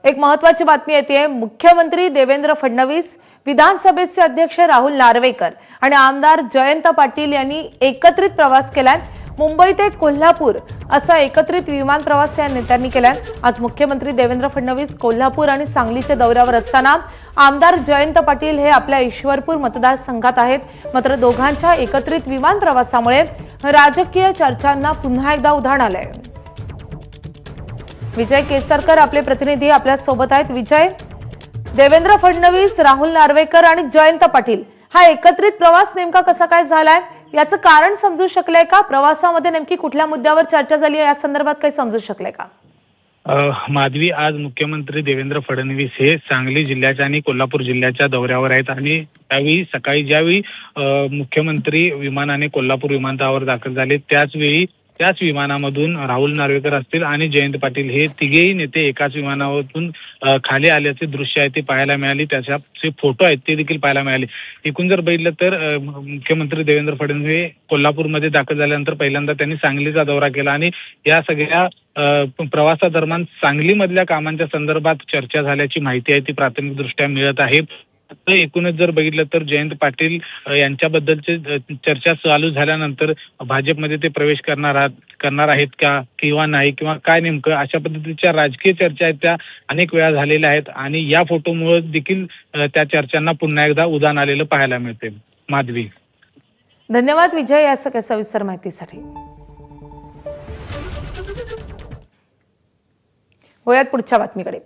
एक महत्त्वाची बातमी येते। मुख्यमंत्री देवेंद्र फडणवीस, विधानसभेचे अध्यक्ष राहुल नार्वेकर आणि आमदार जयंत पाटील यांनी एकत्रित प्रवास केलाय। मुंबई ते कोल्हापूर असा एकत्रित विमान प्रवास या नेत्यांनी केलाय। आज मुख्यमंत्री देवेंद्र फडणवीस कोल्हापूर आणि सांगलीच्या दौऱ्यावर असताना आमदार जयंत पाटील हे आपल्या ईश्वरपूर मतदारसंघात आहेत। मात्र दोघांच्या एकत्रित विमान प्रवासामुळे राजकीय चर्चांना पुन्हा एकदा उधाण आलंय। विजय केसरकर आपले प्रतिनिधी आपल्या सोबत आहेत। विजय, देवेंद्र फडणवीस, राहुल नार्वेकर आणि जयंत पाटील हा एकत्रित प्रवास नेमका कसा काय झालाय, याचं कारण समजू शकलंय का? प्रवासामध्ये नेमकी कुठल्या मुद्द्यावर चर्चा झाली या संदर्भात काही समजू शकलंय का? माधवी, आज मुख्यमंत्री देवेंद्र फडणवीस हे सांगली जिल्ह्याच्या आणि कोल्हापूर जिल्ह्याच्या दौऱ्यावर आहेत आणि त्यावेळी सकाळी ज्यावेळी मुख्यमंत्री विमानाने कोल्हापूर विमानतळावर दाखल झाले त्याच विमानामधून राहुल नार्वेकर असतील आणि जयंत पाटील हे तिघेही नेते एकाच विमानावरून खाली आल्याचे दृश्य आहे ते पाहायला मिळाले। त्याचे फोटो आहेत ते देखील पाहायला मिळाले। एकूण जर बघितलं तर मुख्यमंत्री देवेंद्र फडणवीस हे कोल्हापूरमध्ये दाखल झाल्यानंतर पहिल्यांदा त्यांनी सांगलीचा दौरा केला आणि या सगळ्या प्रवासादरम्यान सांगलीमधल्या कामांच्या संदर्भात चर्चा झाल्याची माहिती आहे ती प्राथमिकदृष्ट्या मिळत आहे। एकूणच जर बघितलं तर जयंत पाटील यांच्याबद्दलची चर्चा चालू झाल्यानंतर भाजपमध्ये ते प्रवेश करणार आहेत का किंवा नाही, किंवा काय नेमकं अशा पद्धतीच्या राजकीय चर्चा आहेत त्या अनेक वेळा झालेल्या आहेत आणि या फोटोमुळे देखील त्या चर्चांना पुन्हा एकदा उधाण आलेलं पाहायला मिळते। माधवी, धन्यवाद विजय या सगळ्या सविस्तर माहितीसाठी। वळूयात पुढच्या बातमीकडे।